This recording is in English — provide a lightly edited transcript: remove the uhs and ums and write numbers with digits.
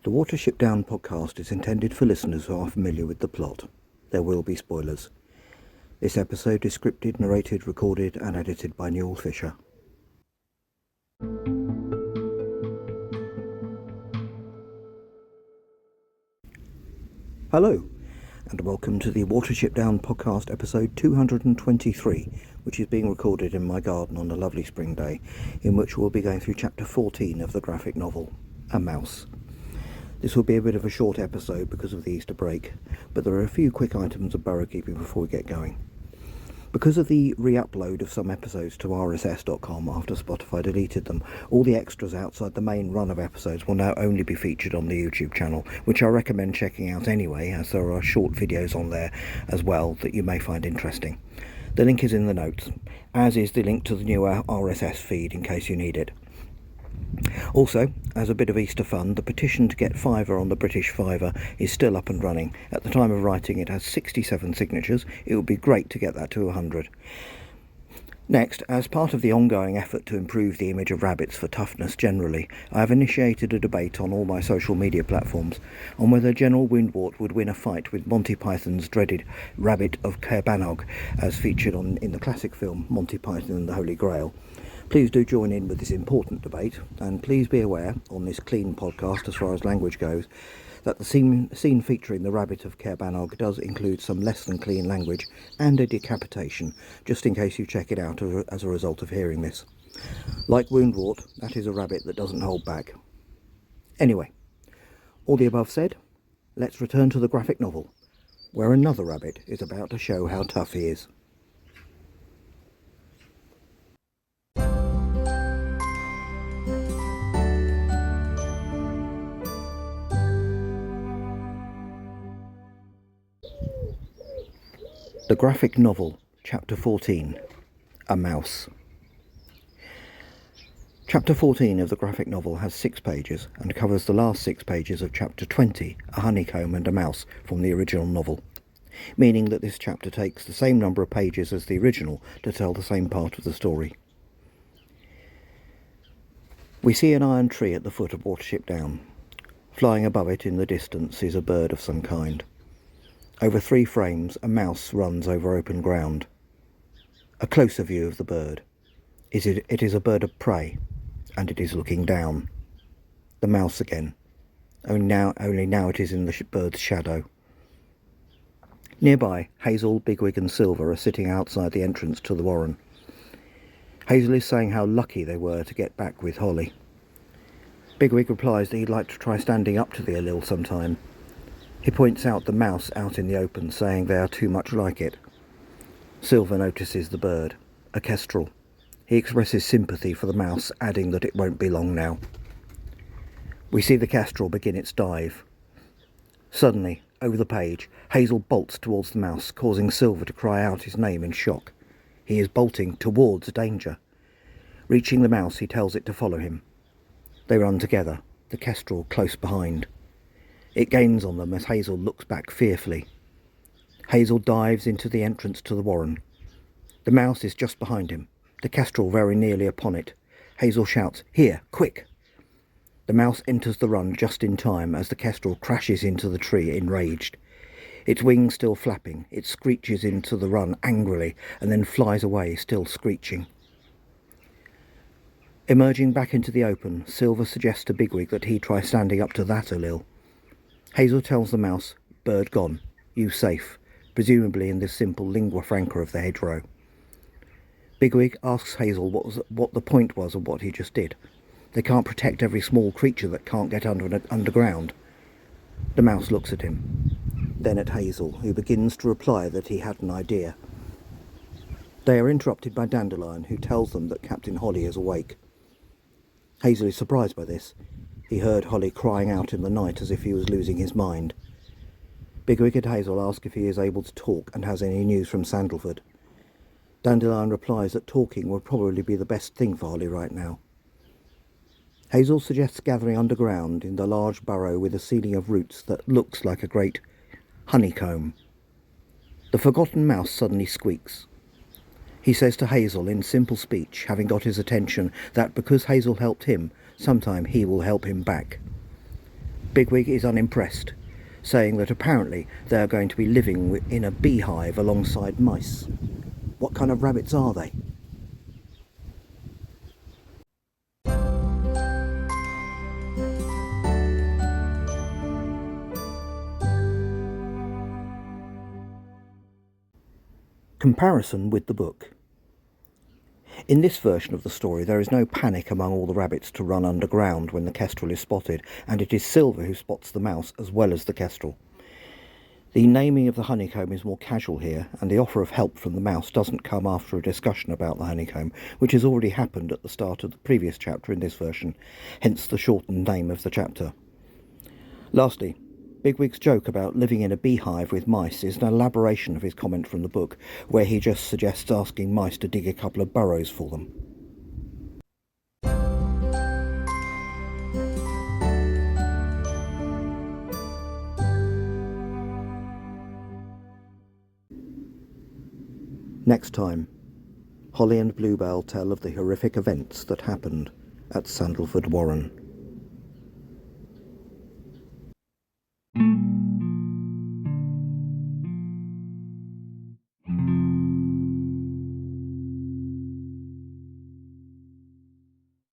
The Watership Down Podcast is intended for listeners who are familiar with the plot. There will be spoilers. This episode is scripted, narrated, recorded and edited by Newell Fisher. Hello, and welcome to the Watership Down Podcast episode 223, which is being recorded in my garden on a lovely spring day, in which we'll be going through chapter 14 of the graphic novel, A Mouse. This will be a bit of a short episode because of the Easter break, but there are a few quick items of burrow keeping before we get going. Because of the re-upload of some episodes to rss.com after Spotify deleted them, all the extras outside the main run of episodes will now only be featured on the YouTube channel, which I recommend checking out anyway, as there are short videos on there as well that you may find interesting. The link is in the notes, as is the link to the new RSS feed in case you need it. Also, as a bit of Easter fun, the petition to get Fiverr on the British Fiverr is still up and running. At the time of writing it has 67 signatures. It would be great to get that to 100. Next, as part of the ongoing effort to improve the image of rabbits for toughness generally, I have initiated a debate on all my social media platforms on whether General Woundwort would win a fight with Monty Python's dreaded Rabbit of Caerbannog, as featured in the classic film Monty Python and the Holy Grail. Please do join in with this important debate, and please be aware, on this clean podcast as far as language goes, that the scene featuring the Rabbit of Caerbannog does include some less than clean language and a decapitation, just in case you check it out as a result of hearing this. Like Woundwort, that is a rabbit that doesn't hold back. Anyway, all the above said, let's return to the graphic novel, where another rabbit is about to show how tough he is. The graphic novel, Chapter 14, A Mouse. Chapter 14 of the graphic novel has 6 pages and covers the last 6 pages of Chapter 20, A Honeycomb and a Mouse, from the original novel, meaning that this chapter takes the same number of pages as the original to tell the same part of the story. We see an iron tree at the foot of Watership Down. Flying above it in the distance is a bird of some kind. Over 3 frames, a mouse runs over open ground. A closer view of the bird. It is a bird of prey, and it is looking down. The mouse again. Only now it is in the bird's shadow. Nearby, Hazel, Bigwig and Silver are sitting outside the entrance to the warren. Hazel is saying how lucky they were to get back with Holly. Bigwig replies that he'd like to try standing up to the Allil sometime. He points out the mouse out in the open, saying they are too much like it. Silver notices the bird, a kestrel. He expresses sympathy for the mouse, adding that it won't be long now. We see the kestrel begin its dive. Suddenly, over the page, Hazel bolts towards the mouse, causing Silver to cry out his name in shock. He is bolting towards danger. Reaching the mouse, he tells it to follow him. They run together, the kestrel close behind. It gains on them as Hazel looks back fearfully. Hazel dives into the entrance to the warren. The mouse is just behind him, the kestrel very nearly upon it. Hazel shouts, "Here, quick!" The mouse enters the run just in time as the kestrel crashes into the tree, enraged. Its wings still flapping, it screeches into the run angrily and then flies away, still screeching. Emerging back into the open, Silver suggests to Bigwig that he try standing up to that Allil. Hazel tells the mouse, "Bird gone, you safe," presumably in this simple lingua franca of the hedgerow. Bigwig asks Hazel what the point was of what he just did. They can't protect every small creature that can't get underground. The mouse looks at him, then at Hazel, who begins to reply that he had an idea. They are interrupted by Dandelion, who tells them that Captain Holly is awake. Hazel is surprised by this. He heard Holly crying out in the night as if he was losing his mind. Bigwig and Hazel ask if he is able to talk and has any news from Sandalford. Dandelion replies that talking would probably be the best thing for Holly right now. Hazel suggests gathering underground in the large burrow with a ceiling of roots that looks like a great honeycomb. The forgotten mouse suddenly squeaks. He says to Hazel in simple speech, having got his attention, that because Hazel helped him, sometime he will help him back. Bigwig is unimpressed, saying that apparently they are going to be living in a beehive alongside mice. What kind of rabbits are they? Comparison with the book. In this version of the story, there is no panic among all the rabbits to run underground when the kestrel is spotted, and it is Silver who spots the mouse as well as the kestrel. The naming of the honeycomb is more casual here, and the offer of help from the mouse doesn't come after a discussion about the honeycomb, which has already happened at the start of the previous chapter in this version, hence the shortened name of the chapter. Lastly, Bigwig's joke about living in a beehive with mice is an elaboration of his comment from the book, where he just suggests asking mice to dig a couple of burrows for them. Next time, Holly and Bluebell tell of the horrific events that happened at Sandalford Warren.